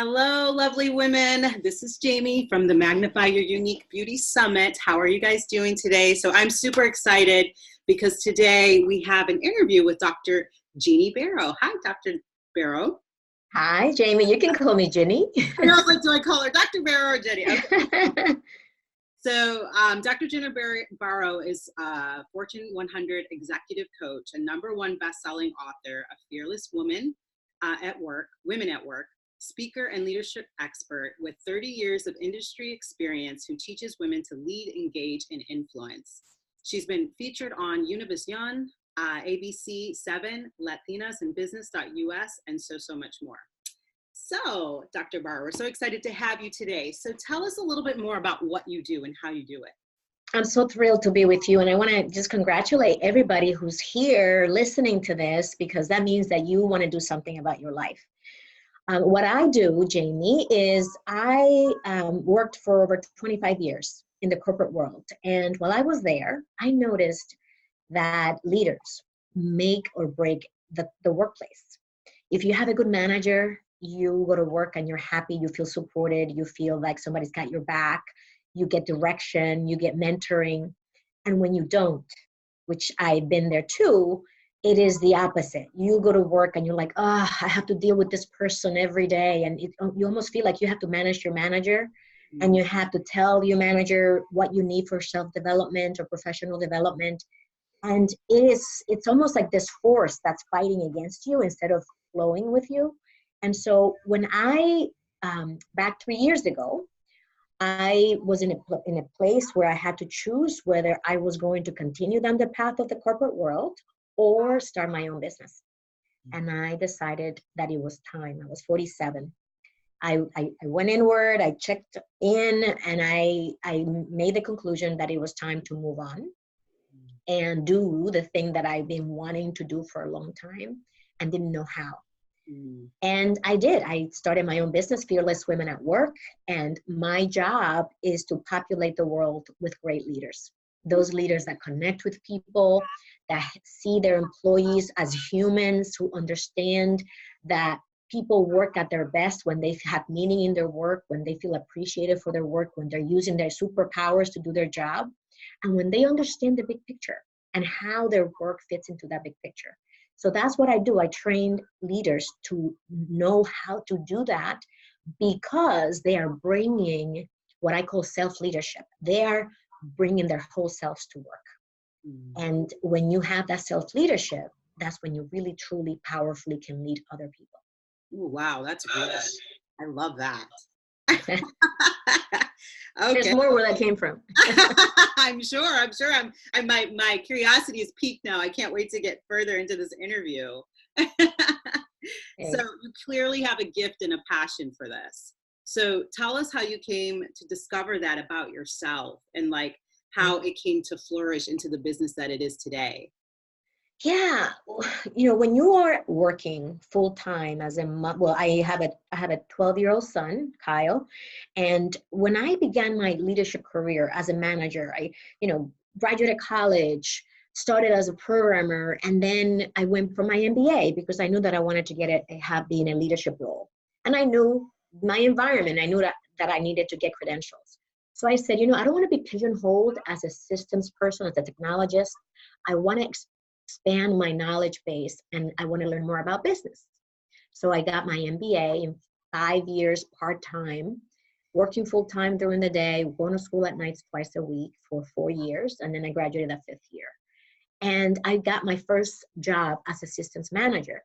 Hello, lovely women. This is Jamie from the Magnify Your Unique Beauty Summit. How are you guys doing today? So I'm super excited because today we have an interview with Dr. Ginny Baro. Hi, Dr. Baro. Hi, Jamie. You can call me Ginny. I know, like, do I call her Dr. Baro or Ginny? Okay. So Dr. Ginny Baro is a Fortune 100 executive coach, a #1 best-selling author, a fearless woman women at work, speaker and leadership expert with 30 years of industry experience who teaches women to lead, engage, and influence. She's been featured on Univision, ABC 7, Latinas in Business.us, and so much more. So, Dr. Baro, we're so excited to have you today. So tell us a little bit more about what you do and how you do it. I'm so thrilled to be with you, and I want to just congratulate everybody who's here listening to this, because that means that you want to do something about your life. What I do, Jamie, is I worked for over 25 years in the corporate world. And while I was there, I noticed that leaders make or break the workplace. If you have a good manager, you go to work and you're happy, you feel supported, you feel like somebody's got your back, you get direction, you get mentoring. And when you don't, which I've been there too, it is the opposite. You go to work and you're like, I have to deal with this person every day. And you almost feel like you have to manage your manager, and you have to tell your manager what you need for self-development or professional development. And it's almost like this force that's fighting against you instead of flowing with you. And so when back 3 years ago, I was in a place where I had to choose whether I was going to continue down the path of the corporate world or start my own business. And I decided that it was time. I was 47. I went inward, I checked in, and I made the conclusion that it was time to move on and do the thing that I've been wanting to do for a long time and didn't know how. And I did. I started my own business, Fearless Women at Work, and my job is to populate the world with great leaders. Those leaders that connect with people, that see their employees as humans, who understand that people work at their best when they have meaning in their work, when they feel appreciated for their work, when they're using their superpowers to do their job, and when they understand the big picture and how their work fits into that big picture. So that's what I do. I train leaders to know how to do that, because they are bringing what I call self-leadership. They are bringing their whole selves to work. And when you have that self-leadership, that's when you really, truly, powerfully can lead other people. Ooh, wow, that's good. I love that. Okay. There's more where that came from. I'm sure. My curiosity is piqued now. I can't wait to get further into this interview. So you clearly have a gift and a passion for this. So tell us how you came to discover that about yourself, and like how it came to flourish into the business that it is today. Yeah, when you are working full time as a mom, well, I have a 12-year-old son, Kyle, and when I began my leadership career as a manager, I graduated college, started as a programmer, and then I went for my MBA because I knew that I wanted to be in a leadership role, and I knew my environment. I knew that I needed to get credentials. So I said, I don't want to be pigeonholed as a systems person, as a technologist. I want to expand my knowledge base, and I want to learn more about business. So I got my MBA in 5 years part-time, working full-time during the day, going to school at nights twice a week for 4 years, and then I graduated that 5th year. And I got my first job as a systems manager.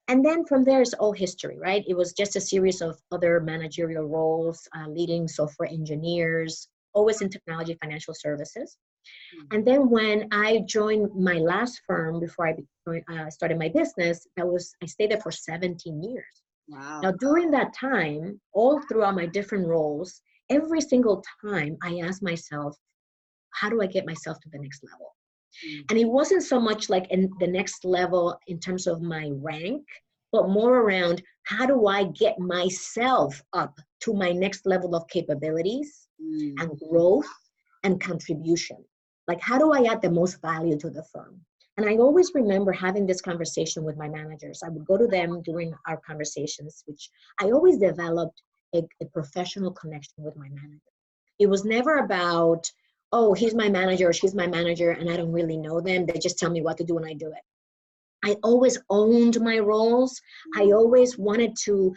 And then from there is all history, right? It was just a series of other managerial roles, leading software engineers, always in technology, financial services. And then when I joined my last firm before I started my business, I stayed there for 17 years. Wow. Now, during that time, all throughout my different roles, every single time I asked myself, how do I get myself to the next level? And it wasn't so much like in the next level in terms of my rank, but more around how do I get myself up to my next level of capabilities and growth and contribution? Like, how do I add the most value to the firm? And I always remember having this conversation with my managers. I would go to them during our conversations, which I always developed a professional connection with my manager. It was never about, oh, he's my manager or she's my manager and I don't really know them. They just tell me what to do and I do it. I always owned my roles. I always wanted to,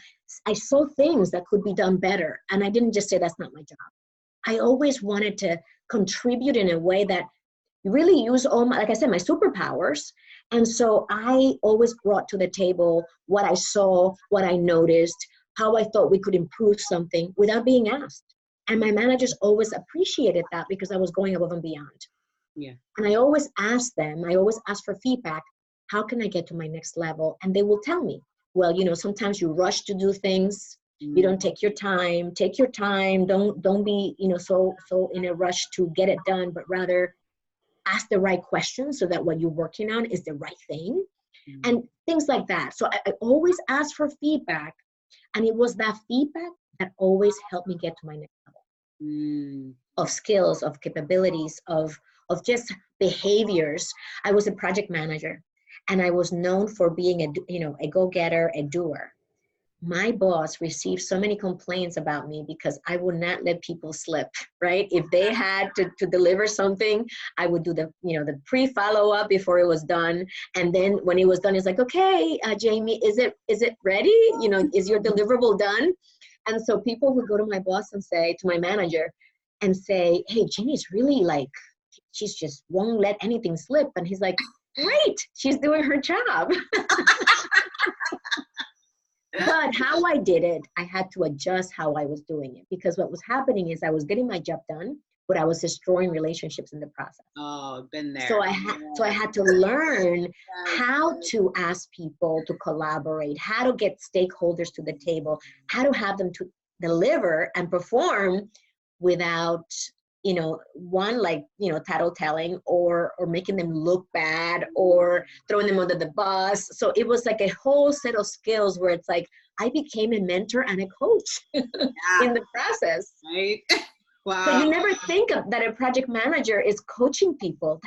I saw things that could be done better. And I didn't just say, that's not my job. I always wanted to contribute in a way that really use all my, like I said, my superpowers. And so I always brought to the table what I saw, what I noticed, how I thought we could improve something without being asked. And my managers always appreciated that because I was going above and beyond. Yeah. And I always ask them, I always ask for feedback. How can I get to my next level? And they will tell me, well, you know, sometimes you rush to do things. You don't take your time. Take your time. Don't be, you know, so in a rush to get it done, but rather ask the right questions so that what you're working on is the right thing, and things like that. So I always ask for feedback, and it was that feedback that always helped me get to my next level of skills, of capabilities, of just behaviors. I was a project manager, and I was known for being a go-getter, a doer. My boss received so many complaints about me because I would not let people slip, right? If they had to deliver something, I would do the pre-follow-up before it was done. And then when it was done, it's like, okay, Jamie, is it ready? You know, is your deliverable done? And so people would go to my boss and say, to my manager, and say, hey, Ginny's really like, she's just won't let anything slip. And he's like, great, she's doing her job. But how I did it, I had to adjust how I was doing it, because what was happening is I was getting my job done, but I was destroying relationships in the process. Oh, been there. So I had to learn how to ask people to collaborate, how to get stakeholders to the table, how to have them to deliver and perform without, you know, one, like, you know, tattletelling or making them look bad or throwing them under the bus. So it was like a whole set of skills where it's like I became a mentor and a coach in the process. Right. Wow. But you never think of that a project manager is coaching people.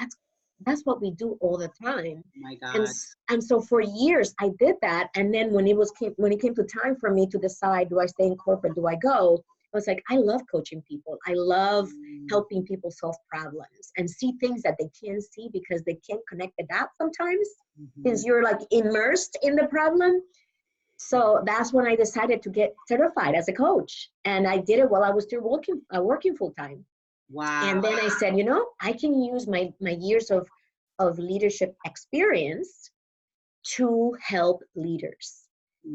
That's what we do all the time. Oh my God. And so for years I did that. And then when it came to time for me to decide, do I stay in corporate, do I go? I was like, I love coaching people. I love helping people solve problems and see things that they can't see because they can't connect the dots sometimes, since you're like immersed in the problem. So that's when I decided to get certified as a coach. And I did it while I was still working full time. Wow. And then I said, you know, I can use my years of leadership experience to help leaders.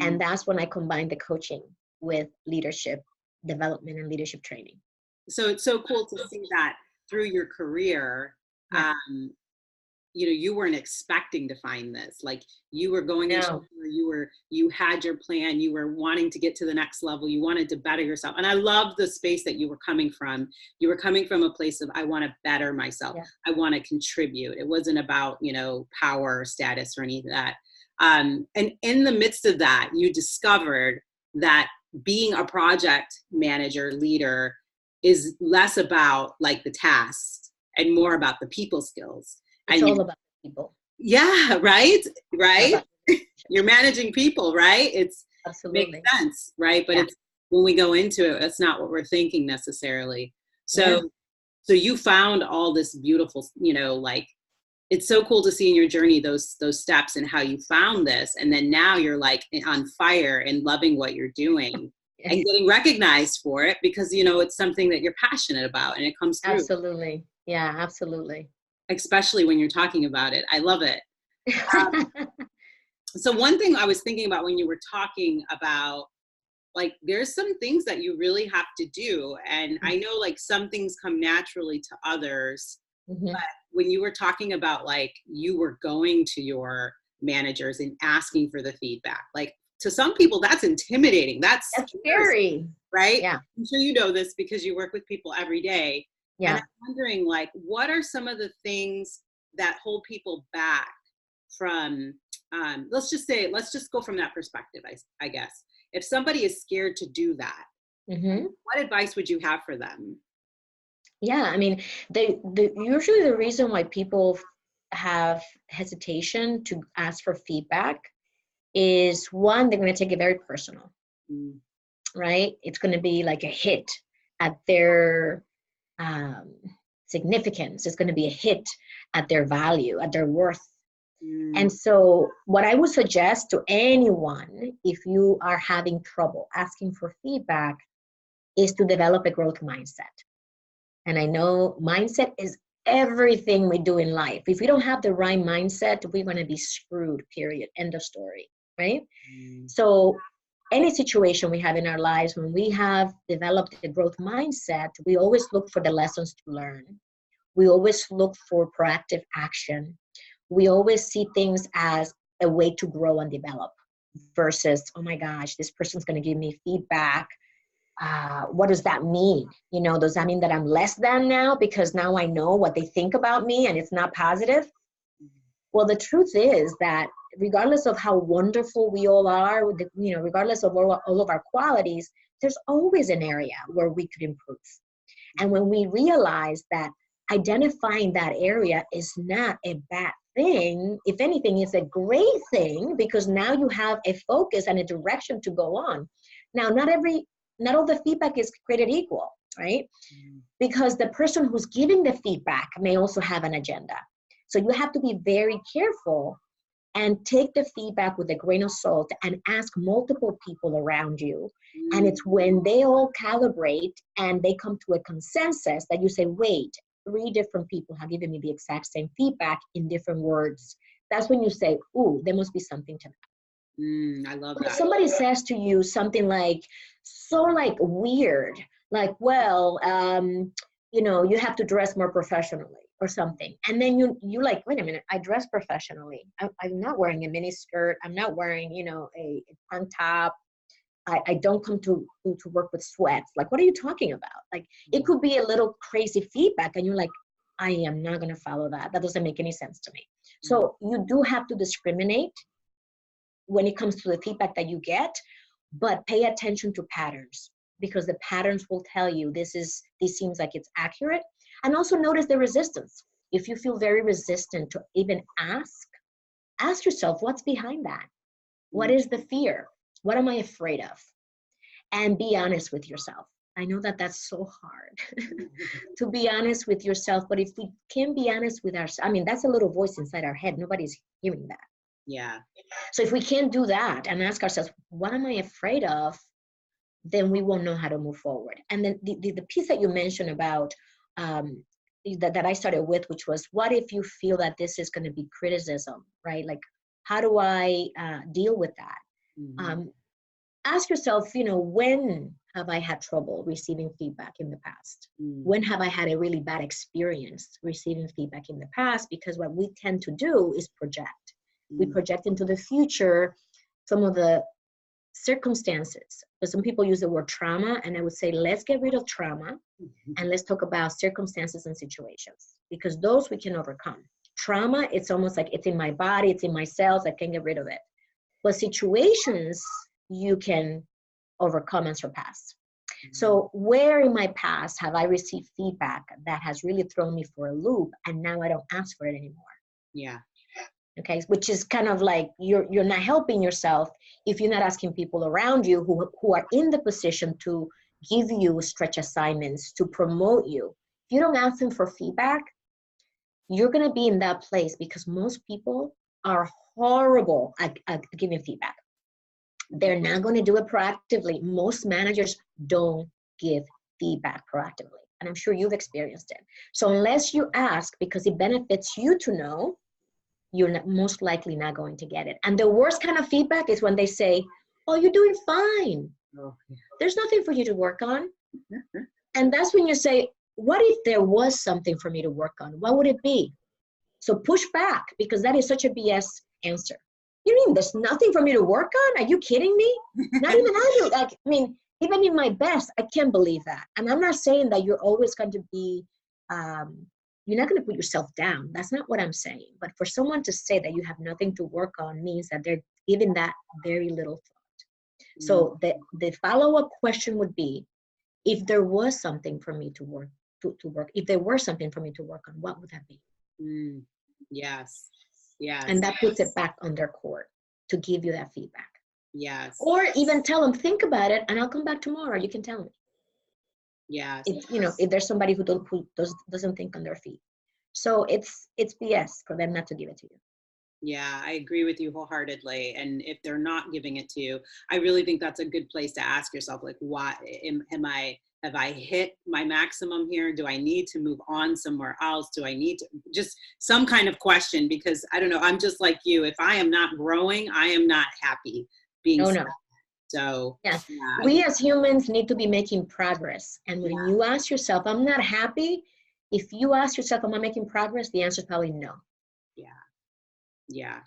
And that's when I combined the coaching with leadership development and leadership training. So it's so cool to see that through your career, you know, you weren't expecting to find this. Like you were going into, you had your plan, you were wanting to get to the next level, you wanted to better yourself. And I love the space that you were coming from. You were coming from a place of, I want to better myself. Yeah. I want to contribute. It wasn't about, you know, power or status or any of that. And in the midst of that, you discovered that being a project manager, leader, is less about like the tasks and more about the people skills. It's all about people. Yeah, right. You're managing people, right? It's absolutely makes sense, right? But it's when we go into it, that's not what we're thinking necessarily. So you found all this beautiful, you know, like it's so cool to see in your journey those steps and how you found this, and then now you're like on fire and loving what you're doing and getting recognized for it because, you know, it's something that you're passionate about and it comes through. Absolutely. Yeah, absolutely. Especially when you're talking about it. I love it. So one thing I was thinking about when you were talking about, like, there's some things that you really have to do. And I know like some things come naturally to others, but when you were talking about like, you were going to your managers and asking for the feedback, like to some people that's intimidating. That's scary, right? Yeah. I'm sure you know this because you work with people every day. Yeah. And I'm wondering, like, what are some of the things that hold people back from, let's just go from that perspective, I guess. If somebody is scared to do that, what advice would you have for them? Yeah, I mean, usually the reason why people have hesitation to ask for feedback is, one, they're going to take it very personal, right? It's going to be like a hit at their significance. It's going to be a hit at their value, at their worth. And so what I would suggest to anyone, if you are having trouble asking for feedback, is to develop a growth mindset. And I know mindset is everything we do in life. If we don't have the right mindset, we're going to be screwed, period. End of story, right? So any situation we have in our lives, when we have developed a growth mindset, we always look for the lessons to learn. We always look for proactive action. We always see things as a way to grow and develop versus, oh my gosh, this person's going to give me feedback. What does that mean? You know, does that mean that I'm less than now because now I know what they think about me and it's not positive? Well, the truth is that regardless of how wonderful we all are, you know, regardless of all of our qualities, there's always an area where we could improve. And when we realize that identifying that area is not a bad thing, if anything, it's a great thing, because now you have a focus and a direction to go on. Now, not all the feedback is created equal, right? Because the person who's giving the feedback may also have an agenda. So you have to be very careful and take the feedback with a grain of salt and ask multiple people around you. And it's when they all calibrate and they come to a consensus that you say, wait, 3 different people have given me the exact same feedback in different words. That's when you say, ooh, there must be something to that. I love that. If somebody says to you something like, so like weird, like, well, you know, you have to dress more professionally or something. And then you like, wait a minute, I dress professionally. I'm not wearing a mini skirt. I'm not wearing, you know, a tank top. I don't come to work with sweats. Like, what are you talking about? Like, it could be a little crazy feedback and you're like, I am not going to follow that. That doesn't make any sense to me. So you do have to discriminate when it comes to the feedback that you get, but pay attention to patterns, because the patterns will tell you this seems like it's accurate. And also notice the resistance. If you feel very resistant to even ask yourself, what's behind that? What is the fear? What am I afraid of? And be honest with yourself. I know that that's so hard to be honest with yourself, but if we can be honest with ourselves, I mean, that's a little voice inside our head. Nobody's hearing that. Yeah. So if we can't do that and ask ourselves, what am I afraid of? Then we won't know how to move forward. And then the piece that you mentioned about that I started with, which was, what if you feel that this is going to be criticism, right? Like, how do I deal with that? Ask yourself, you know, when have I had trouble receiving feedback in the past? When have I had a really bad experience receiving feedback in the past? Because what we tend to do is project. We project into the future some of the circumstances. But some people use the word trauma, and I would say, let's get rid of trauma and let's talk about circumstances and situations, because those we can overcome. Trauma, it's almost like it's in my body, it's in my cells, I can't get rid of it. But situations, you can overcome and surpass. So where in my past have I received feedback that has really thrown me for a loop, and now I don't ask for it anymore? Yeah. Okay, which is kind of like you're not helping yourself if you're not asking people around you who are in the position to give you stretch assignments, to promote you. If you don't ask them for feedback, you're going to be in that place, because most people are horrible at giving feedback. They're not going to do it proactively. Most managers don't give feedback proactively, and I'm sure you've experienced it. So unless you ask because it benefits you to know, you're most likely not going to get it. And the worst kind of feedback is when they say, oh, you're doing fine. Oh, yeah. There's nothing for you to work on. And that's when you say, what if there was something for me to work on? What would it be? So push back, because that is such a BS answer. You mean there's nothing for me to work on? Are you kidding me? Not even I do. Like, I mean, even in my best, I can't believe that. And I'm not saying that you're always going to be, you're not going to put yourself down. That's not what I'm saying. But for someone to say that you have nothing to work on means that they're giving that very little thought. So the follow-up question would be, if there was something for me to work, if there were something for me to work on, what would that be? Yes. Yes. And that puts it back on their court to give you that feedback. Yes. Or even tell them, think about it, and I'll come back tomorrow. You can tell me. Yes. If there's somebody who doesn't think on their feet. So it's BS for them not to give it to you. Yeah, I agree with you wholeheartedly. And if they're not giving it to you, I really think that's a good place to ask yourself, like, why have I hit my maximum here? Do I need to move on somewhere else? Do I need to just some kind of question? Because I don't know, I'm just like you. If I am not growing, I am not happy being No. stuck. So Yeah, yeah, we as humans need to be making progress. And when yeah, you ask yourself, I'm not happy, if you ask yourself, am I making progress? The answer is probably no. yeah, yeah,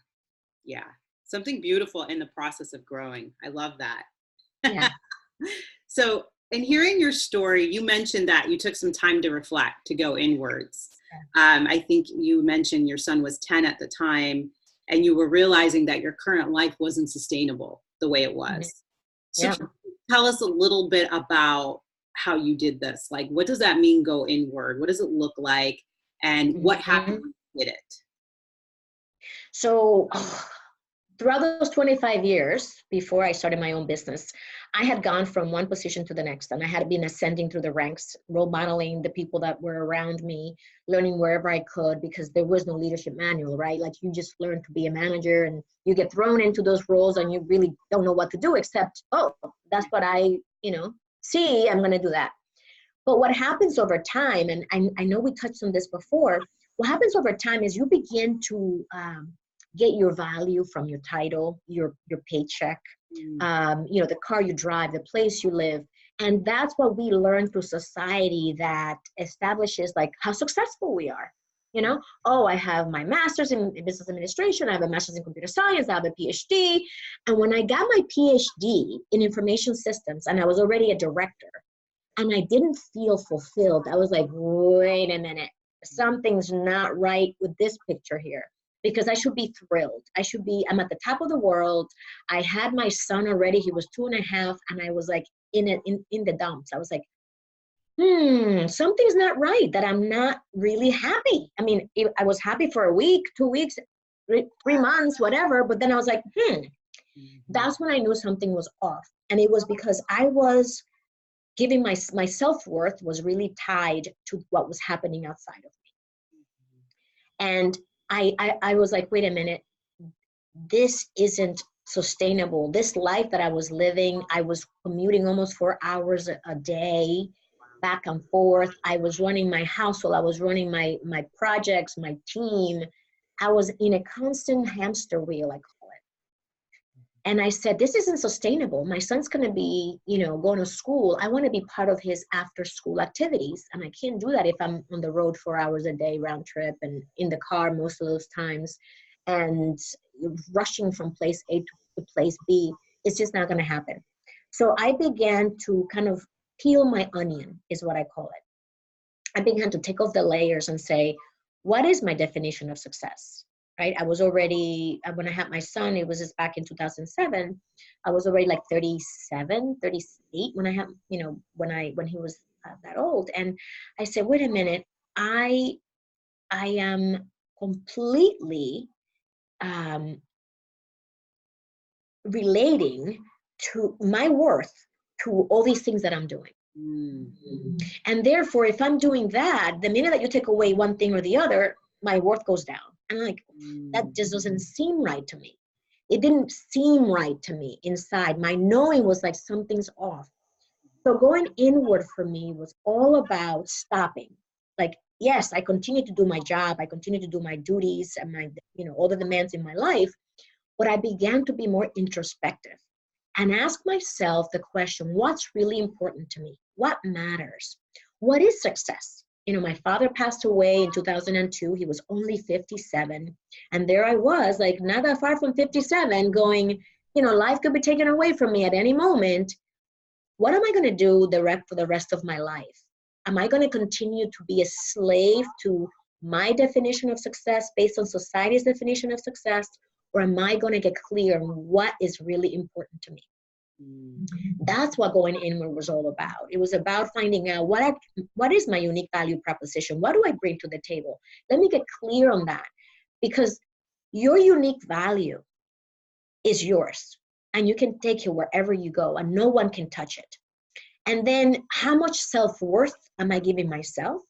yeah. Something beautiful in the process of growing. I love that. Yeah. So, in hearing your story, you mentioned that you took some time to reflect, to go inwards. I think you mentioned your son was 10 at the time, and you were realizing that your current life wasn't sustainable the way it was. So, Yeah. can you tell us a little bit about how you did this? Like, what does that mean, go inward? What does it look like? And what happened when you did it? So throughout those 25 years before I started my own business, I had gone from one position to the next, and I had been ascending through the ranks, role modeling the people that were around me, learning wherever I could, because there was no leadership manual, right? Like, you just learn to be a manager and you get thrown into those roles and you really don't know what to do except, oh, that's what I see, I'm going to do that. But what happens over time, and I know we touched on this before, what happens over time is you begin to get your value from your title, your paycheck, the car you drive, the place you live. And that's what we learn through society that establishes like how successful we are. Oh, I have my master's in business administration, I have a master's in computer science, I have a PhD. And when I got my PhD in information systems, and I was already a director, and I didn't feel fulfilled, I was like, wait a minute, something's not right with this picture here. Because I should be thrilled. I'm at the top of the world. I had my son already, he was 2.5, and I was like in the dumps. I was like, something's not right, that I'm not really happy. I mean, I was happy for a week, 2 weeks, 3 months, whatever, but then I was like, that's when I knew something was off. And it was because I was giving my self-worth was really tied to what was happening outside of me. And I was like, wait a minute, this isn't sustainable. This life that I was living, I was commuting almost 4 hours a day, back and forth. I was running my household. I was running my projects, my team. I was in a constant hamster wheel, I call it. And I said, this isn't sustainable. My son's going to be, going to school. I want to be part of his after school activities. And I can't do that if I'm on the road 4 hours a day, round trip, and in the car most of those times, and rushing from place A to place B. It's just not going to happen. So I began to kind of peel my onion, is what I call it. I began to take off the layers and say, what is my definition of success? Right? I was already, when I had my son, it was just back in 2007, I was already like 37, 38 when I had, when he was that old. And I said, wait a minute, I am completely relating to my worth to all these things that I'm doing. And therefore, if I'm doing that, the minute that you take away one thing or the other, my worth goes down. And I'm like, that just doesn't seem right to me. It didn't seem right to me inside. My knowing was like, something's off. So going inward for me was all about stopping. Like, yes, I continue to do my job. I continue to do my duties and my, all the demands in my life. But I began to be more introspective and ask myself the question, what's really important to me? What matters? What is success? My father passed away in 2002. He was only 57. And there I was, like, not that far from 57, going, life could be taken away from me at any moment. What am I going to do for the rest of my life? Am I going to continue to be a slave to my definition of success based on society's definition of success? Or am I going to get clear on what is really important to me? That's what going inward was all about. It was about finding out what is my unique value proposition? What do I bring to the table? Let me get clear on that. because your unique value is yours, and you can take it wherever you go, and no one can touch it. And then how much self-worth am I giving myself?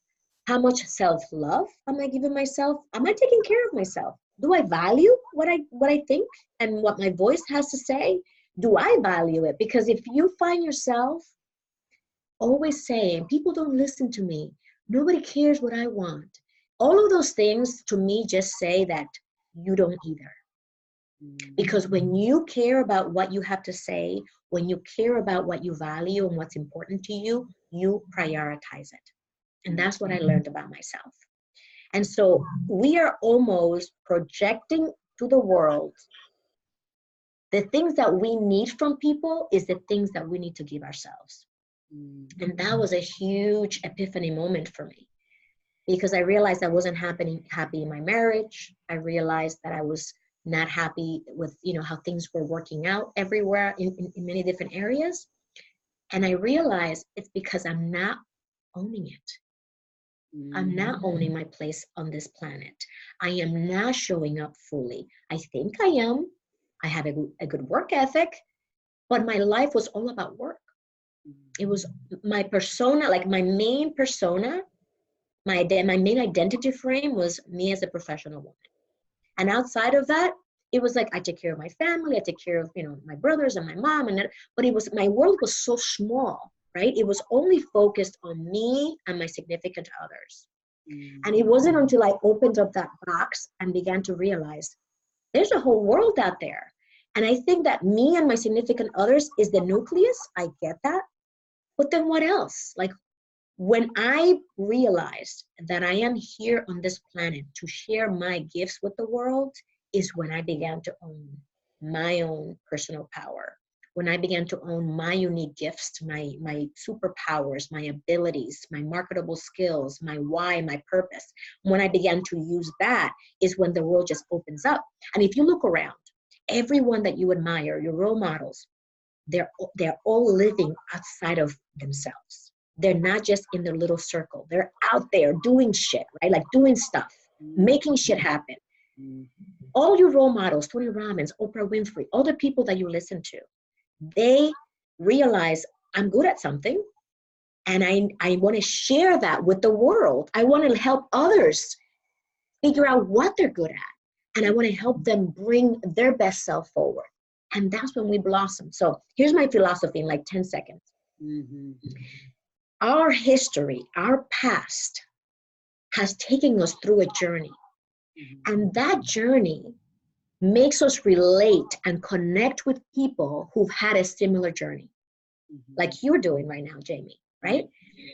How much self-love am I giving myself? Am I taking care of myself? Do I value what I think and what my voice has to say? Do I value it? Because if you find yourself always saying, people don't listen to me, nobody cares what I want, all of those things to me just say that you don't either. Because when you care about what you have to say, when you care about what you value and what's important to you, you prioritize it. And that's what I learned about myself. And so we are almost projecting to the world the things that we need from people is the things that we need to give ourselves. And that was a huge epiphany moment for me, because I realized I wasn't happy in my marriage. I realized that I was not happy with, how things were working out everywhere in many different areas. And I realized it's because I'm not owning it. I'm not owning my place on this planet. I am not showing up fully. I think I am. I have a good work ethic, but my life was all about work. It was my persona, like my main persona, my main identity frame was me as a professional woman. And outside of that, it was like I take care of my family, I take care of my brothers and my mom, but it was, my world was so small, right? It was only focused on me and my significant others. And it wasn't until I opened up that box and began to realize there's a whole world out there. And I think that me and my significant others is the nucleus. I get that. But then what else? Like, when I realized that I am here on this planet to share my gifts with the world is when I began to own my own personal power. When I began to own my unique gifts, my superpowers, my abilities, my marketable skills, my why, my purpose. When I began to use that is when the world just opens up. And if you look around, everyone that you admire, your role models, they're all living outside of themselves. They're not just in their little circle. They're out there doing shit, right? Like doing stuff, making shit happen. All your role models, Tony Robbins, Oprah Winfrey, all the people that you listen to, they realize I'm good at something and I want to share that with the world. I want to help others figure out what they're good at. And I want to help them bring their best self forward. And that's when we blossom. So here's my philosophy in like 10 seconds. Our history, our past has taken us through a journey. And that journey makes us relate and connect with people who've had a similar journey. Like you're doing right now, Jamie, right?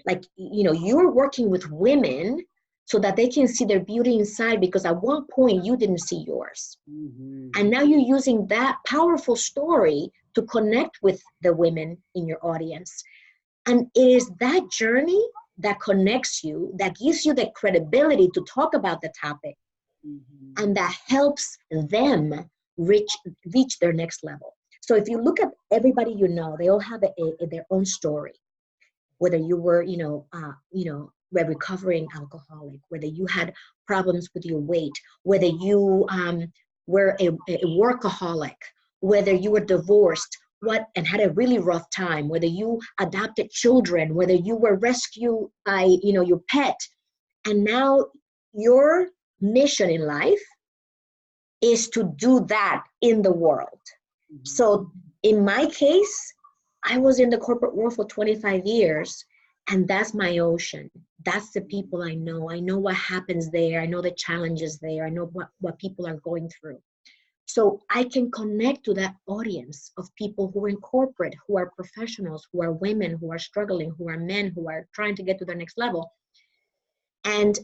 Like, you're working with women so that they can see their beauty inside, because at one point you didn't see yours. And now you're using that powerful story to connect with the women in your audience. And it is that journey that connects you, that gives you the credibility to talk about the topic, and that helps them reach their next level. So if you look at everybody they all have their own story. Whether you were, a recovering alcoholic, whether you had problems with your weight, whether you were a workaholic, whether you were divorced, and had a really rough time, whether you adopted children, whether you were rescued by, your pet, and now your mission in life is to do that in the world. So in my case, I was in the corporate world for 25 years, and that's my ocean. That's the people I know. I know what happens there. I know the challenges there. I know what people are going through. So I can connect to that audience of people who are in corporate, who are professionals, who are women, who are struggling, who are men, who are trying to get to their next level. And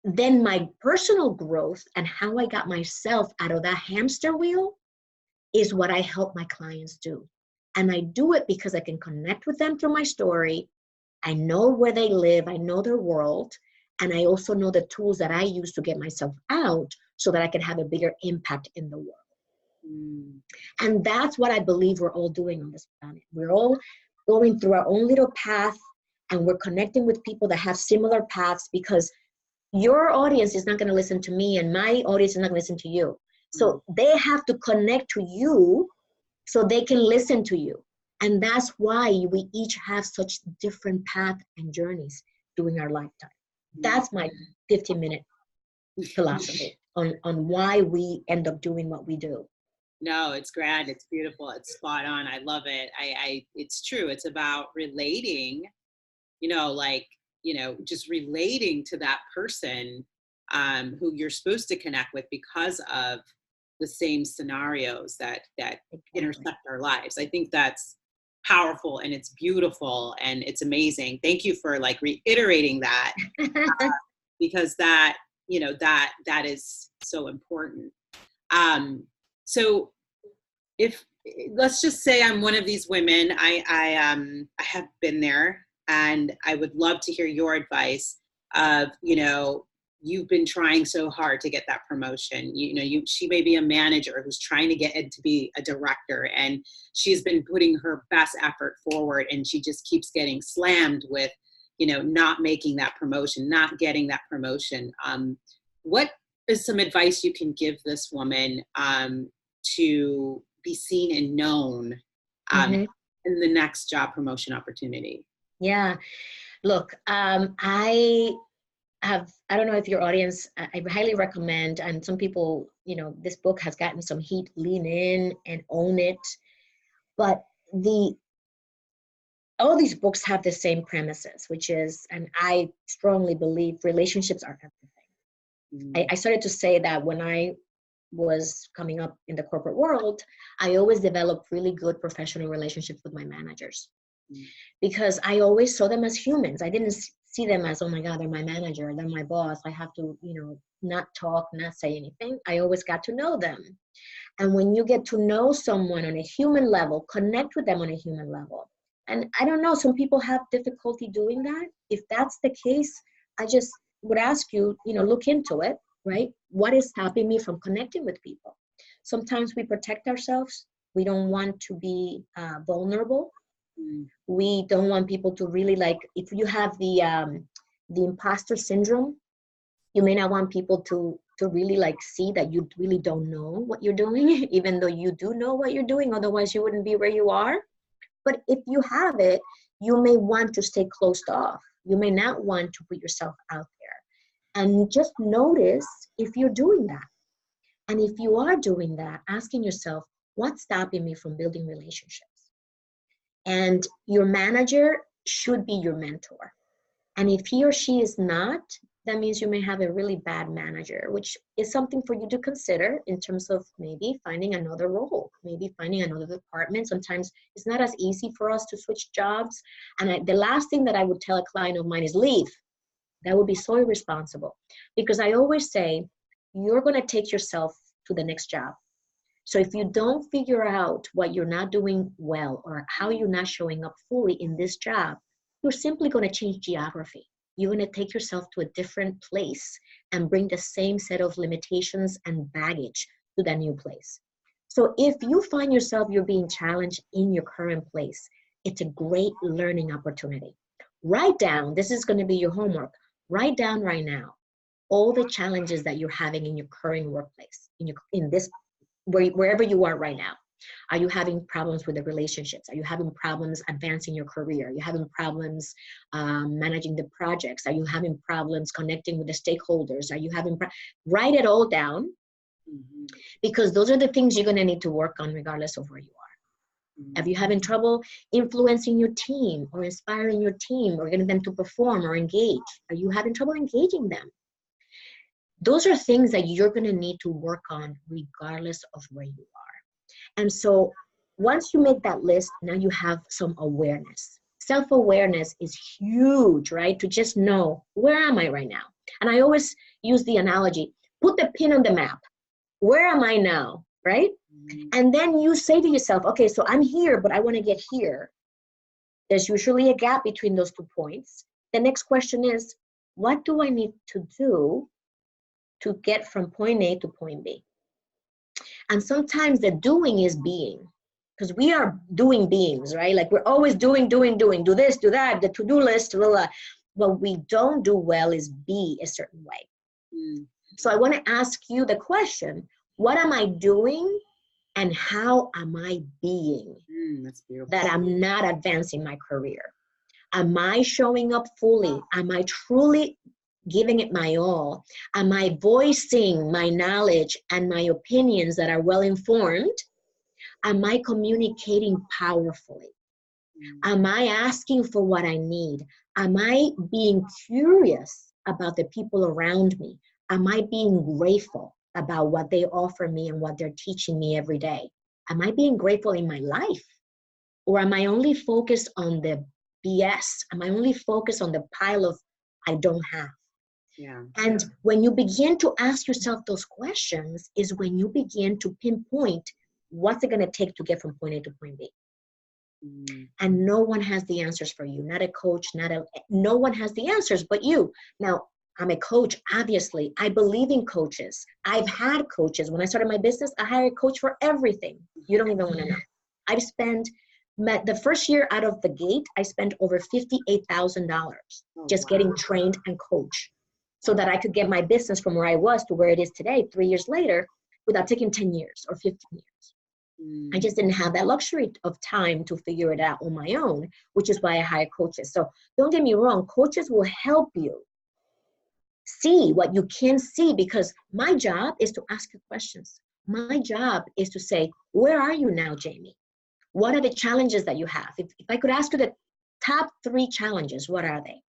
then my personal growth and how I got myself out of that hamster wheel is what I help my clients do. And I do it because I can connect with them through my story. I know where they live. I know their world. And I also know the tools that I use to get myself out so that I can have a bigger impact in the world. And that's what I believe we're all doing on this planet. We're all going through our own little path, and we're connecting with people that have similar paths, because your audience is not going to listen to me, and my audience is not going to listen to you. So they have to connect to you so they can listen to you. And that's why we each have such different paths and journeys during our lifetime. That's my 15-minute philosophy on why we end up doing what we do. No, it's grand. It's beautiful. It's spot on. I love it. It's true. It's about relating, just relating to that person who you're supposed to connect with because of the same scenarios that intersect our lives. I think that's powerful, and it's beautiful, and it's amazing. Thank you for reiterating that because that is so important. So if let's just say I'm one of these women, I have been there, and I would love to hear your advice of, you've been trying so hard to get that promotion. She may be a manager who's trying to get to be a director, and she's been putting her best effort forward, and she just keeps getting slammed with, not making that promotion, not getting that promotion. What is some advice you can give this woman to be seen and known in the next job promotion opportunity? Yeah, look, I don't know if your audience, I highly recommend, and some people, this book has gotten some heat, lean in and own it. But all these books have the same premises, which is, and I strongly believe, relationships are everything. I started to say that when I was coming up in the corporate world, I always developed really good professional relationships with my managers because I always saw them as humans. I didn't see them as, oh my God, they're my manager, they're my boss, I have to, not talk, not say anything. I always got to know them. And when you get to know someone on a human level, connect with them on a human level. And I don't know, some people have difficulty doing that. If that's the case, I just would ask you, look into it, right? What is stopping me from connecting with people? Sometimes we protect ourselves. We don't want to be vulnerable. We don't want people to really if you have the imposter syndrome, you may not want people to really see that you really don't know what you're doing, even though you do know what you're doing. Otherwise, you wouldn't be where you are. But if you have it, you may want to stay closed off. You may not want to put yourself out there. And just notice if you're doing that. And if you are doing that, asking yourself, what's stopping me from building relationships? And your manager should be your mentor. And if he or she is not, that means you may have a really bad manager, which is something for you to consider in terms of maybe finding another role, maybe finding another department. Sometimes it's not as easy for us to switch jobs. And the last thing that I would tell a client of mine is leave. That would be so irresponsible. Because I always say, you're going to take yourself to the next job. So if you don't figure out what you're not doing well or how you're not showing up fully in this job, you're simply going to change geography. You're going to take yourself to a different place and bring the same set of limitations and baggage to that new place. So if you find yourself, you're being challenged in your current place, it's a great learning opportunity. Write down, this is going to be your homework, write down right now all the challenges that you're having in your current workplace, wherever you are right now. Are you having problems with the relationships? Are you having problems advancing your career? Are you having problems managing the projects? Are you having problems connecting with the stakeholders? Are you having write it all down, because those are the things you're going to need to work on regardless of where you are. Are you having trouble influencing your team or inspiring your team or getting them to perform or engage? Are you having trouble engaging them? Those are things that you're going to need to work on regardless of where you are. And so once you make that list, now you have some awareness. Self-awareness is huge, right? To just know, where am I right now? And I always use the analogy, put the pin on the map. Where am I now, right? And then you say to yourself, okay, so I'm here, but I want to get here. There's usually a gap between those 2 points. The next question is, what do I need to do to get from point A to point B? And sometimes the doing is being, because we are doing beings, right? Like we're always doing, do this, do that, the to-do list, blah, blah. what we don't do well is be a certain way. So I want to ask you the question, what am I doing and how am I being That's beautiful. that I'm not advancing my career? Am I showing up fully? Am I truly giving it my all? Am I voicing my knowledge and my opinions that are well informed? Am I communicating powerfully? Am I asking for what I need? Am I being curious about the people around me? Am I being grateful about what they offer me and what they're teaching me every day? Am I being grateful in my life? Or am I only focused on the BS? Am I only focused on the pile of I don't have? Yeah. And when you begin to ask yourself those questions is when you begin to pinpoint what's it going to take to get from point A to point B. And no one has the answers for you. Not a coach, no one has the answers but you. Now, I'm a coach, obviously. I believe in coaches. I've had coaches. When I started my business, I hired a coach for everything. You don't even want to know. I've spent, the first year out of the gate, I spent over $58,000 just getting trained and coached so that I could get my business from where I was to where it is today, 3 years later, without taking 10 years or 15 years. I just didn't have that luxury of time to figure it out on my own, which is why I hire coaches. So don't get me wrong, coaches will help you see what you can see, because my job is to ask you questions. My job is to say, where are you now, Jamie? What are the challenges that you have? If I could ask you the top 3 challenges, what are they?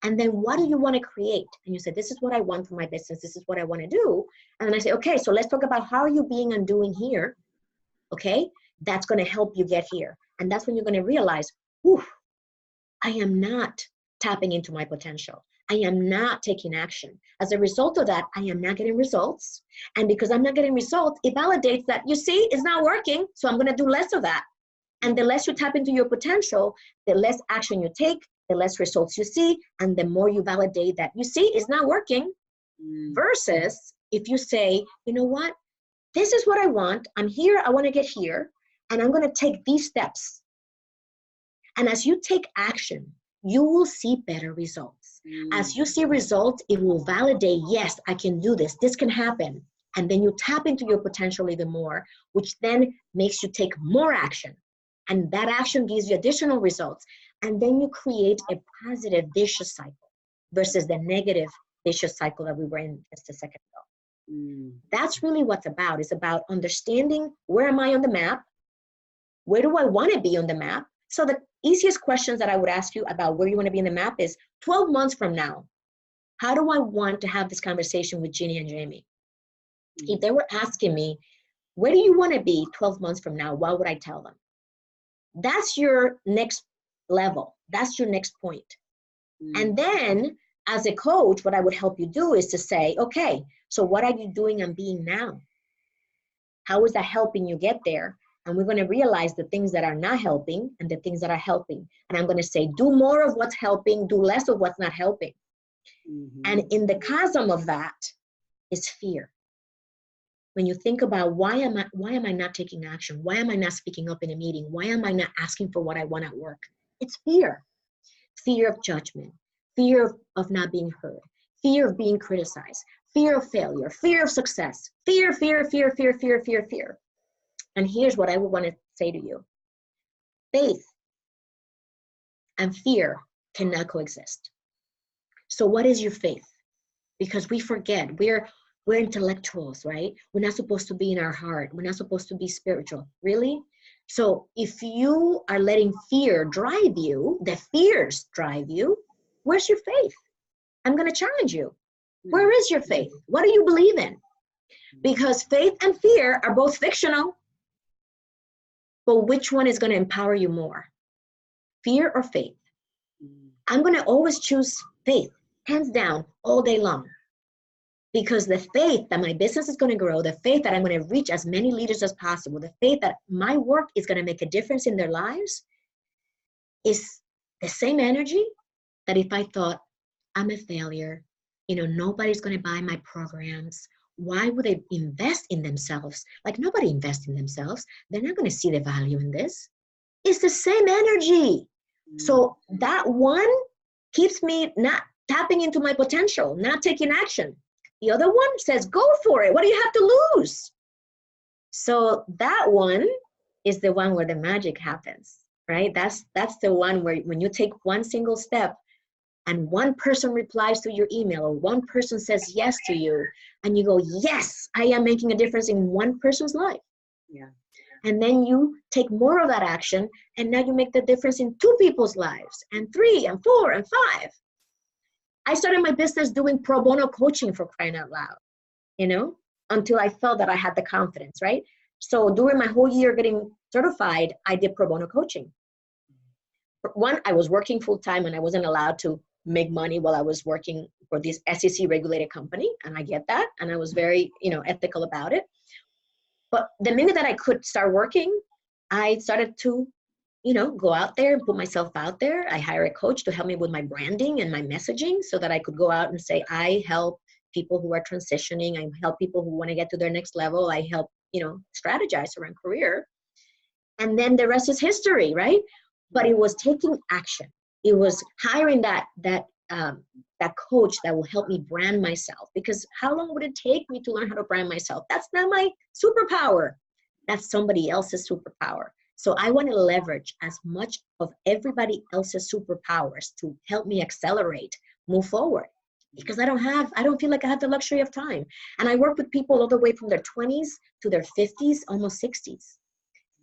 And then what do you want to create? And you say, this is what I want for my business. This is what I want to do. And then I say, okay, so let's talk about how are you being and doing here? Okay, that's going to help you get here. And that's when you're going to realize, whew, I am not tapping into my potential. I am not taking action. As a result of that, I am not getting results. And because I'm not getting results, it validates that, you see, it's not working. So I'm going to do less of that. And the less you tap into your potential, the less action you take, the less results you see, and the more you validate that, you see, it's not working. Versus if you say, you know what? This is what I want. I'm here. I want to get here. And I'm going to take these steps. And as you take action, you will see better results. As you see results, it will validate, yes, I can do this. This can happen. And then you tap into your potential even more, which then makes you take more action. And that action gives you additional results. And then you create a positive vicious cycle versus the negative vicious cycle that we were in just a second ago. That's really what's about. It's about understanding, where am I on the map? Where do I want to be on the map? So the easiest questions that I would ask you about where you want to be in the map is 12 months from now, how do I want to have this conversation with Ginny and Jamie? If they were asking me, where do you want to be 12 months from now? What would I tell them? That's your next level. That's your next point. And then as a coach, what I would help you do is to say, okay, so what are you doing and being now? How is that helping you get there? And we're going to realize the things that are not helping and the things that are helping. And I'm going to say, do more of what's helping, do less of what's not helping. And in the chasm of that is fear. When you think about why am I not taking action? Why am I not speaking up in a meeting? Why am I not asking for what I want at work? It's fear. Fear of judgment, fear of not being heard, fear of being criticized, fear of failure, fear of success, fear. And here's what I would want to say to you. Faith and fear cannot coexist. So what is your faith? Because we forget, we're intellectuals, right? We're not supposed to be in our heart. We're not supposed to be spiritual. Really? So if you are letting fear drive you, the fears drive you, where's your faith? I'm going to challenge you. Where is your faith? What do you believe in? Because faith and fear are both fictional. But which one is going to empower you more? Fear or faith? I'm going to always choose faith, hands down, all day long. Because the faith that my business is going to grow, the faith that I'm going to reach as many leaders as possible, the faith that my work is going to make a difference in their lives is the same energy that if I thought, I'm a failure, nobody's going to buy my programs. Why would they invest in themselves? Like nobody invests in themselves. They're not going to see the value in this. It's the same energy. So that one keeps me not tapping into my potential, not taking action. The other one says, go for it. What do you have to lose? So that one is the one where the magic happens, right? That's the one where when you take one single step and one person replies to your email or one person says yes to you and you go, yes, I am making a difference in one person's life. Yeah. And then you take more of that action and now you make the difference in 2 people's lives and 3 and 4 and 5. I started my business doing pro bono coaching, for crying out loud, you know, until I felt that I had the confidence, right? So during my whole year getting certified, I did pro bono coaching. One, I was working full time and I wasn't allowed to make money while I was working for this SEC regulated company. And I get that. And I was very, ethical about it. But the minute that I could start working, I started to, go out there and put myself out there. I hired a coach to help me with my branding and my messaging so that I could go out and say, I help people who are transitioning. I help people who want to get to their next level. I help, strategize around career. And then the rest is history, right? But it was taking action. It was hiring that coach that will help me brand myself, because how long would it take me to learn how to brand myself? That's not my superpower. That's somebody else's superpower. So I want to leverage as much of everybody else's superpowers to help me accelerate, move forward, because I don't feel like I have the luxury of time. And I work with people all the way from their 20s to their 50s, almost 60s.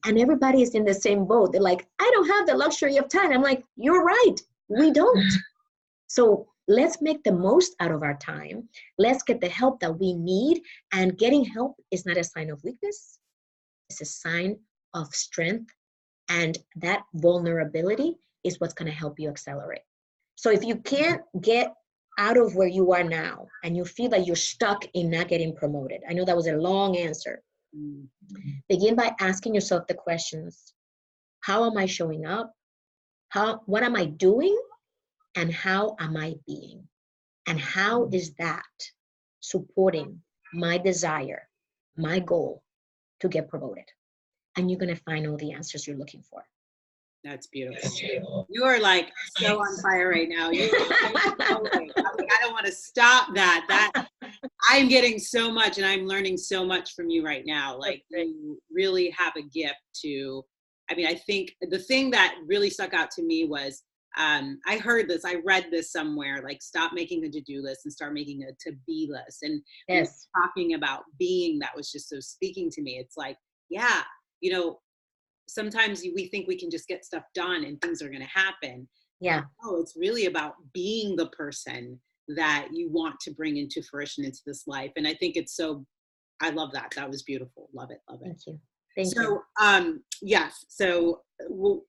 And everybody is in the same boat. They're like, I don't have the luxury of time. I'm like, you're right. We don't. So let's make the most out of our time. Let's get the help that we need. And getting help is not a sign of weakness. It's a sign of strength. And that vulnerability is what's going to help you accelerate. So if you can't get out of where you are now and you feel that you're stuck in not getting promoted, I know that was a long answer. Begin by asking yourself the questions: how am I showing up? What am I doing? And how am I being? And how is that supporting my desire, my goal to get promoted? And you're going to find all the answers you're looking for. That's beautiful. You are like so on fire right now. You are I don't want to stop that. I'm getting so much and I'm learning so much from you right now. Like, you really have a gift to, I think the thing that really stuck out to me was, I heard this, I read this somewhere, like, stop making a to-do list and start making a to-be list. And yes, talking about being, that was just so speaking to me. It's like, yeah, sometimes we think we can just get stuff done and things are going to happen. Yeah. Oh, it's really about being the person that you want to bring into fruition into this life. And I think it's so, I love that. That was beautiful. Love it. Love it. Thank you. Thank you. Yes. So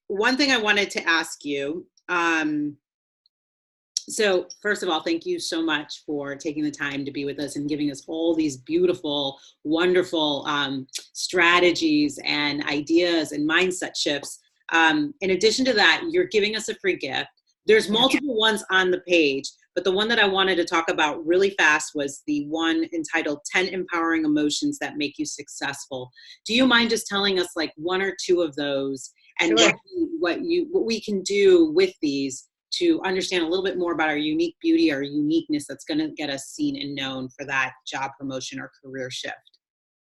one thing I wanted to ask you, so first of all, thank you so much for taking the time to be with us and giving us all these beautiful, wonderful strategies and ideas and mindset shifts. In addition to that, you're giving us a free gift. There's multiple ones on the page, but the one that I wanted to talk about really fast was the one entitled 10 Empowering Emotions That Make You Successful. Do you mind just telling us like 1 or 2 of those and Sure. what we can do with these to understand a little bit more about our unique beauty, our uniqueness that's going to get us seen and known for that job promotion or career shift?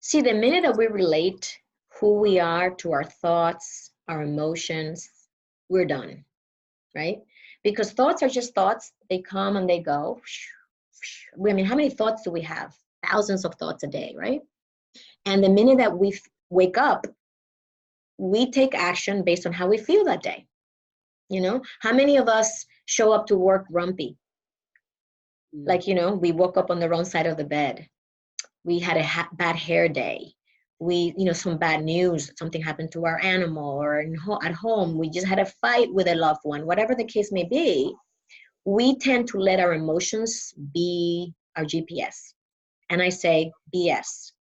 See, the minute that we relate who we are to our thoughts, our emotions, we're done, right? Because thoughts are just thoughts. They come and they go. I mean, how many thoughts do we have? Thousands of thoughts a day, right? And the minute that we wake up, we take action based on how we feel that day. How many of us show up to work grumpy? Like, we woke up on the wrong side of the bed. We had a bad hair day. We, some bad news, something happened to our animal, or at home, we just had a fight with a loved one, whatever the case may be. We tend to let our emotions be our GPS. And I say BS.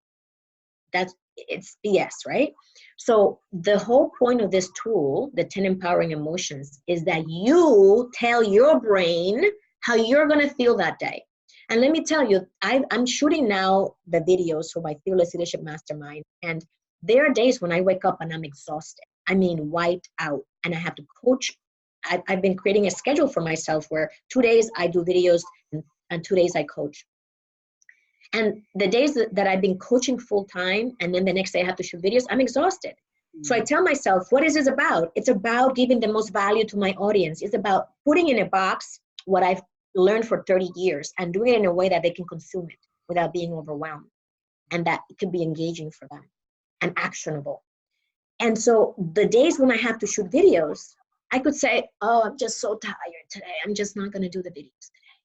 It's BS, right? So the whole point of this tool, the 10 Empowering Emotions, is that you tell your brain how you're going to feel that day. And let me tell you, I'm shooting now the videos for my Fearless Leadership Mastermind. And there are days when I wake up and I'm exhausted. I mean, wiped out. And I have to coach I've been creating a schedule for myself where 2 days I do videos and 2 days I coach. And the days that I've been coaching full time, and then the next day I have to shoot videos, I'm exhausted. So I tell myself, what is this about? It's about giving the most value to my audience. It's about putting in a box what I've learned for 30 years and doing it in a way that they can consume it without being overwhelmed, and that it could be engaging for them and actionable. And so the days when I have to shoot videos, I could say, oh, I'm just so tired today. I'm just not going to do the videos today.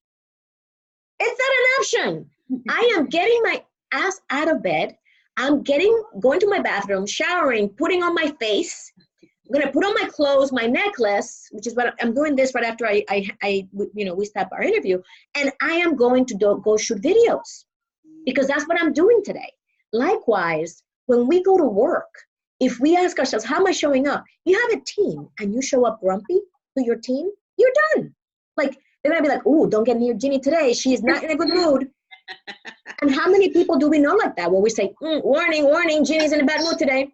It's not an option. I am getting my ass out of bed. I'm going to my bathroom, showering, putting on my face. I'm going to put on my clothes, my necklace, which is what I'm doing this right after we stop our interview. And I am going to go shoot videos because that's what I'm doing today. Likewise, when we go to work, if we ask ourselves, how am I showing up? You have a team and you show up grumpy to your team, you're done. Like, they're going to be like, ooh, don't get near Ginny today. She's not in a good mood. And how many people do we know like that? Where we say, warning, warning, Ginny's in a bad mood today.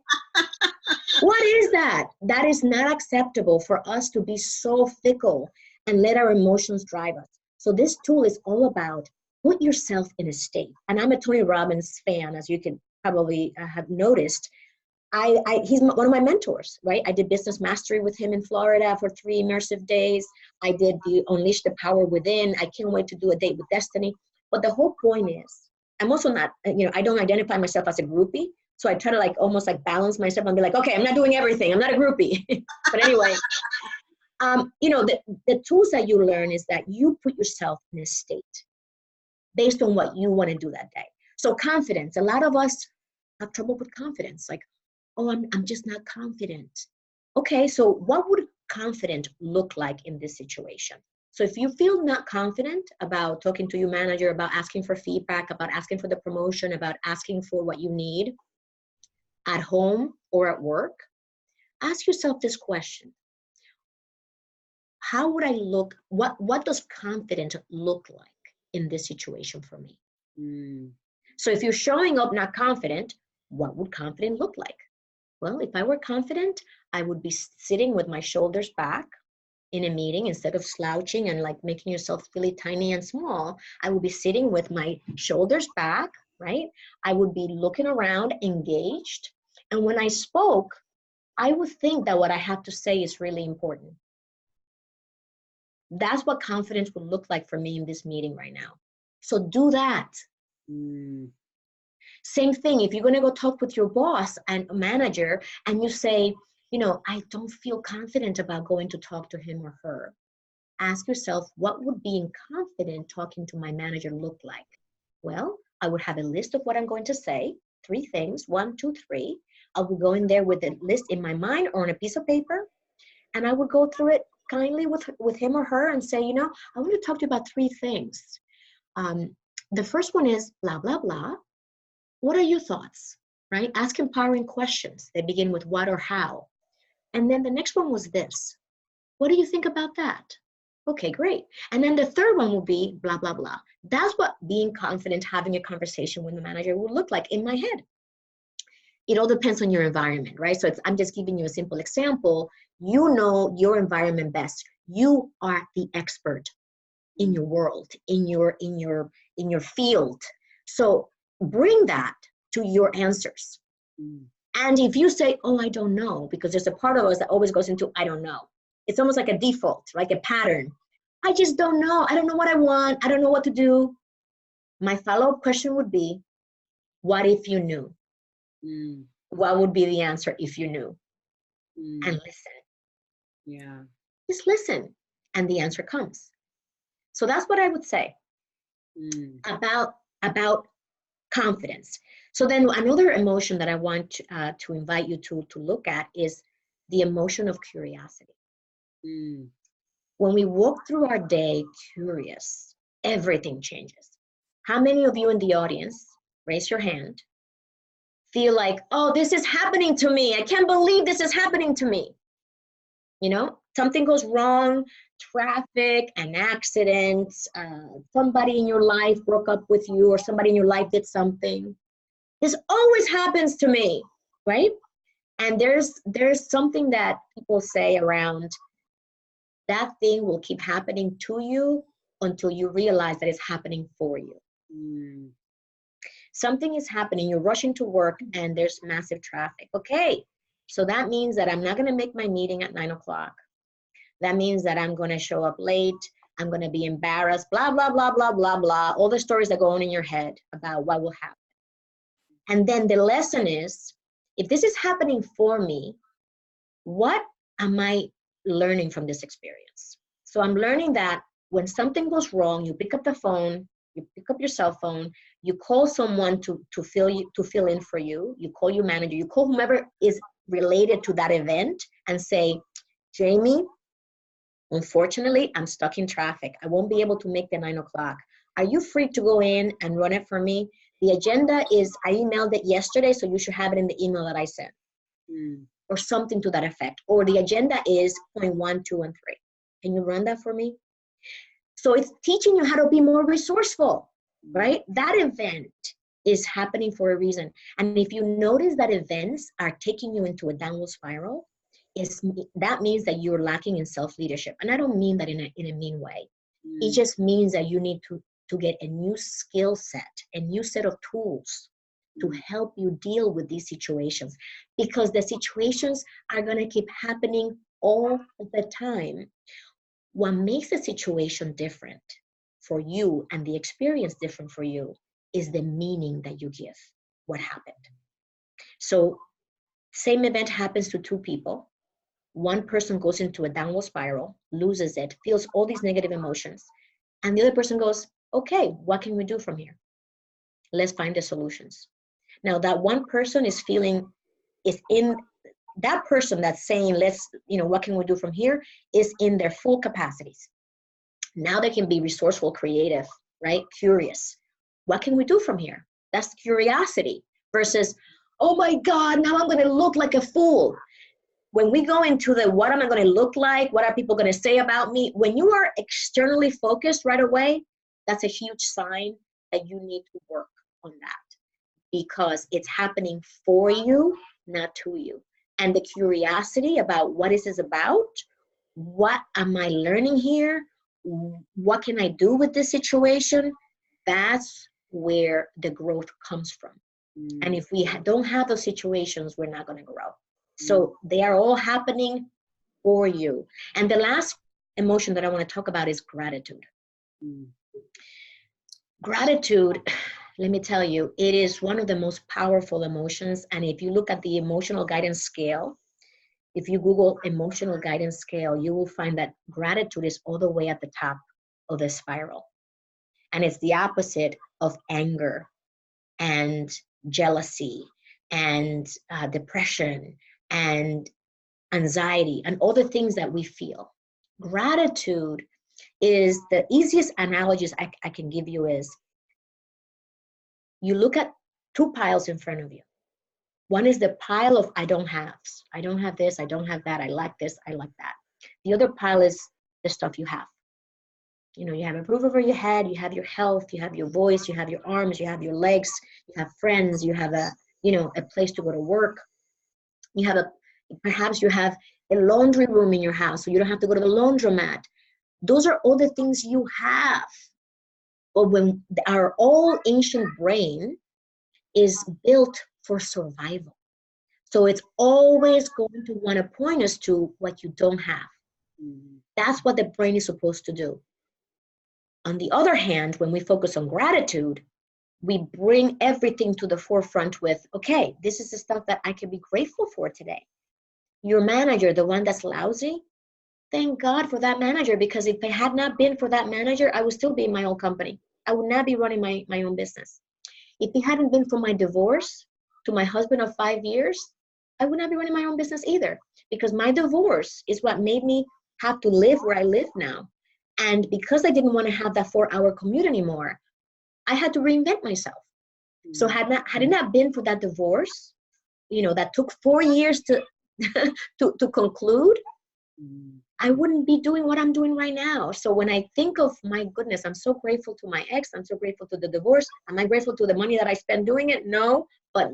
What is that? That is not acceptable for us to be so fickle and let our emotions drive us. So this tool is all about put yourself in a state. And I'm a Tony Robbins fan, as you can probably have noticed. He's one of my mentors, right? I did business mastery with him in Florida for 3 immersive days. I did the Unleash the Power Within. I can't wait to do a date with Destiny. But the whole point is, I'm also not, I don't identify myself as a groupie. So I try to almost balance myself and be like, okay, I'm not doing everything. I'm not a groupie. But anyway, the tools that you learn is that you put yourself in a state based on what you want to do that day. So confidence, a lot of us have trouble with confidence. Like, oh, I'm just not confident. Okay, so what would confident look like in this situation? So if you feel not confident about talking to your manager, about asking for feedback, about asking for the promotion, about asking for what you need at home or at work, ask yourself this question. How would I look? What does confident look like in this situation for me? So if you're showing up not confident, what would confident look like? Well, if I were confident, I would be sitting with my shoulders back in a meeting instead of slouching and making yourself really tiny and small. I would be sitting with my shoulders back, right? I would be looking around, engaged. And when I spoke, I would think that what I have to say is really important. That's what confidence would look like for me in this meeting right now. So do that. Same thing, if you're going to go talk with your boss and manager and you say, I don't feel confident about going to talk to him or her. Ask yourself, what would being confident talking to my manager look like? Well, I would have a list of what I'm going to say, 3 things, 1, 2, 3. I would go in there with a list in my mind or on a piece of paper, and I would go through it kindly with him or her and say, I want to talk to you about 3 things. The first one is blah, blah, blah. What are your thoughts, right? Ask empowering questions. They begin with what or how. And then the next one was this. What do you think about that? Okay, great. And then the third one will be blah, blah, blah. That's what being confident, having a conversation with the manager would look like in my head. It all depends on your environment, right? So I'm just giving you a simple example. You know your environment best. You are the expert in your world, in your field. So bring that to your answers. And if you say, oh, I don't know, because there's a part of us that always goes into, I don't know. It's almost like a default, like a pattern. I just don't know. I don't know what I want. I don't know what to do. My follow-up question would be, what if you knew? What would be the answer if you knew? And listen. Yeah. Just listen. And the answer comes. So that's what I would say about confidence. So then another emotion that I want to invite you to look at is the emotion of curiosity. When we walk through our day curious, everything changes. How many of you in the audience, raise your hand, feel like, oh, this is happening to me. I can't believe this is happening to me. Something goes wrong, traffic, an accident, somebody in your life broke up with you, or somebody in your life did something. This always happens to me, right? And there's something that people say around that thing will keep happening to you until you realize that it's happening for you. Something is happening, you're rushing to work and there's massive traffic. Okay, so that means that I'm not gonna make my meeting at 9 o'clock. That means that I'm gonna show up late, I'm gonna be embarrassed, blah, blah, blah, blah, blah, blah, all the stories that go on in your head about what will happen. And then the lesson is, if this is happening for me, what am I learning from this experience? So I'm learning that when something goes wrong, you pick up the phone, you pick up your cell phone, you call someone to fill in for you, you call your manager, you call whomever is related to that event and say, Jamie, unfortunately, I'm stuck in traffic. I won't be able to make the 9 o'clock. Are you free to go in and run it for me? The agenda is, I emailed it yesterday, so you should have it in the email that I sent. Or something to that effect. Or the agenda is point 1, 2, and 3. Can you run that for me? So it's teaching you how to be more resourceful, right? That event is happening for a reason. And if you notice that events are taking you into a downward spiral, that means that you're lacking in self-leadership. And I don't mean that in a mean way. It just means that you need to get a new skill set, a new set of tools to help you deal with these situations, because the situations are going to keep happening all the time. What makes the situation different for you and the experience different for you is the meaning that you give what happened. So same event happens to two people. One person goes into a downward spiral, loses it, feels all these negative emotions, and the other person goes, okay, what can we do from here? Let's find the solutions. Now that one person is in that person that's saying, what can we do from here, is in their full capacities. Now they can be resourceful, creative, right? Curious. What can we do from here? That's curiosity versus, oh my God, now I'm going to look like a fool. When we go into the, what am I going to look like? What are people going to say about me? When you are externally focused right away, that's a huge sign that you need to work on that, because it's happening for you, not to you. And the curiosity about what is this about? What am I learning here? What can I do with this situation? That's where the growth comes from. And if we don't have those situations, we're not going to grow. So they are all happening for you. And the last emotion that I want to talk about is gratitude. Gratitude, let me tell you, it is one of the most powerful emotions. And if you look at the emotional guidance scale, if you Google emotional guidance scale, you will find that gratitude is all the way at the top of the spiral. And it's the opposite of anger and jealousy and depression and anxiety and all the things that we feel. Gratitude is, the easiest analogies I can give you is, you look at two piles in front of you. One is the pile of I don't have this, I don't have that, I like this, I like that. The other pile is the stuff you have. You have a roof over your head, you have your health, you have your voice, you have your arms, you have your legs, you have friends, you have a place to go to work. Perhaps you have a laundry room in your house, so you don't have to go to the laundromat. Those are all the things you have. But when our all ancient brain is built for survival, so it's always going to want to point us to what you don't have. That's what the brain is supposed to do. On the other hand, when we focus on gratitude, we bring everything to the forefront with, okay, this is the stuff that I can be grateful for today. Your manager, the one that's lousy, thank God for that manager, because if it had not been for that manager, I would still be in my own company. I would not be running my own business. If it hadn't been for my divorce to my husband of 5 years, I would not be running my own business either, because my divorce is what made me have to live where I live now. And because I didn't want to have that 4-hour commute anymore, I had to reinvent myself. So had it not been for that divorce, that took 4 years to to conclude, I wouldn't be doing what I'm doing right now. So when I think of, my goodness, I'm so grateful to my ex, I'm so grateful to the divorce, am I grateful to the money that I spent doing it? No, but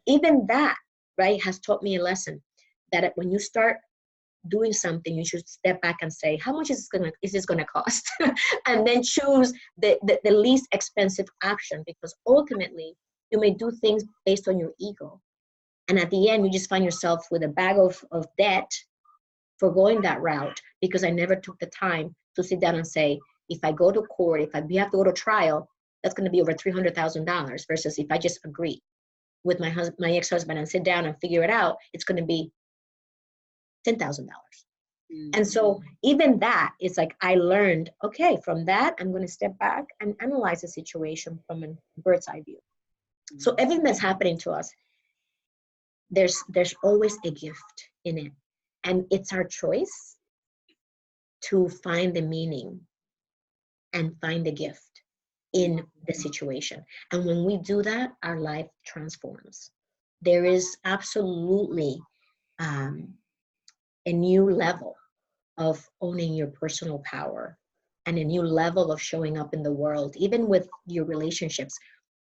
even that, right, has taught me a lesson that when you start doing something, you should step back and say, how much is this gonna cost? And then choose the least expensive option, because ultimately you may do things based on your ego. And at the end, you just find yourself with a bag of debt for going that route, because I never took the time to sit down and say, if I go to court, we have to go to trial, that's going to be over $300,000, versus if I just agree with my ex-husband and sit down and figure it out, it's going to be $10,000. And so even that, it's like I learned, okay, from that, I'm going to step back and analyze the situation from a bird's eye view. So everything that's happening to us, there's always a gift in it. And it's our choice to find the meaning and find the gift in the situation. And when we do that, our life transforms. There is absolutely a new level of owning your personal power and a new level of showing up in the world, even with your relationships.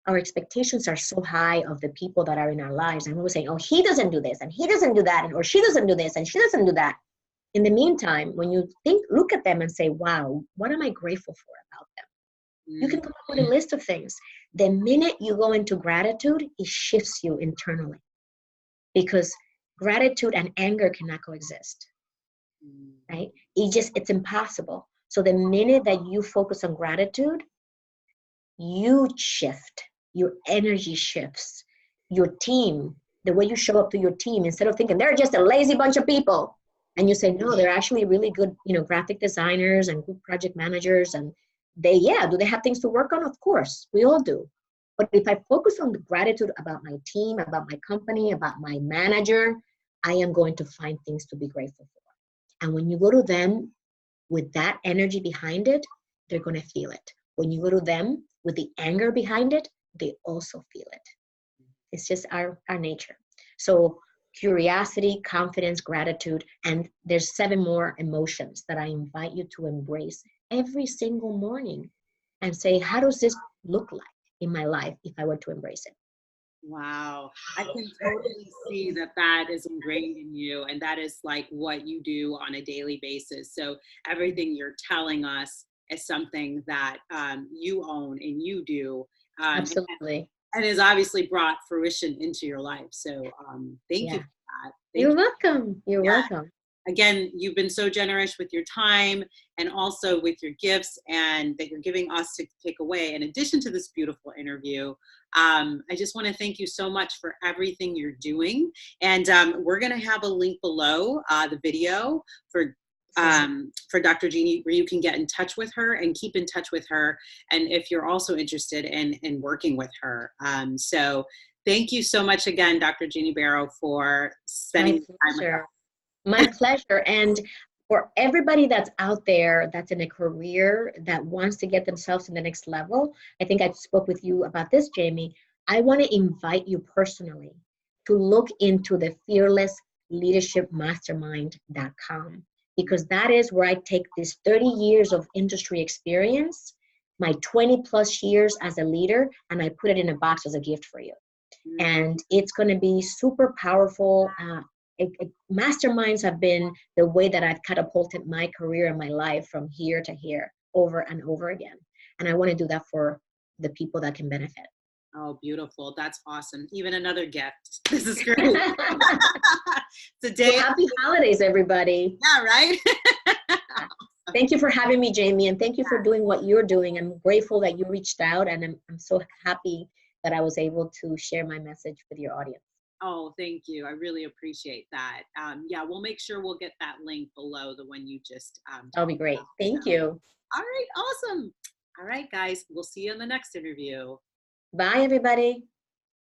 Our expectations are so high of the people that are in our lives, and we're saying, oh, he doesn't do this and he doesn't do that, or she doesn't do this and she doesn't do that. In the meantime, when you look at them and say, wow, what am I grateful for about them? You can come up with a list of things. The minute you go into gratitude, it shifts you internally, because gratitude and anger cannot coexist, right? It's impossible. So the minute that you focus on gratitude, you shift, your energy shifts, your team, the way you show up to your team, instead of thinking they're just a lazy bunch of people, and you say, no, they're actually really good, graphic designers and good project managers, and do they have things to work on? Of course, we all do. But if I focus on the gratitude about my team, about my company, about my manager, I am going to find things to be grateful for. And when you go to them with that energy behind it, they're going to feel it. When you go to them with the anger behind it, they also feel it. It's just our nature. So curiosity, confidence, gratitude, and there's 7 more emotions that I invite you to embrace every single morning and say, how does this look like in my life if I were to embrace it? Wow. I can totally see that is ingrained in you, and that is like what you do on a daily basis. So everything you're telling us is something that you own and you do. Absolutely. And is obviously brought fruition into your life. So thank you for that. You're welcome. You're welcome. Again, you've been so generous with your time and also with your gifts, and that you're giving us to take away. In addition to this beautiful interview, I just want to thank you so much for everything you're doing. And we're going to have a link below the video for Dr. Ginny, where you can get in touch with her and keep in touch with her. And if you're also interested in working with her. So thank you so much again, Dr. Ginny Baro, for spending time with us. My pleasure. And for everybody that's out there that's in a career that wants to get themselves to the next level, I think I spoke with you about this, Jamie. I want to invite you personally to look into the fearlessleadershipmastermind.com, because that is where I take this 30 years of industry experience, my 20 plus years as a leader, and I put it in a box as a gift for you. And it's going to be super powerful. Masterminds have been the way that I've catapulted my career and my life from here to here over and over again. And I want to do that for the people that can benefit. Oh, beautiful. That's awesome. Even another gift. This is great. Today. Well, happy holidays, everybody. Yeah, right? Thank you for having me, Jamie, and thank you for doing what you're doing. I'm grateful that you reached out, and I'm so happy that I was able to share my message with your audience. Oh, thank you. I really appreciate that. Yeah, we'll make sure we'll get that link below, the one you just that'll be great. Thank you. All right, awesome. All right, guys, we'll see you in the next interview. Bye, everybody.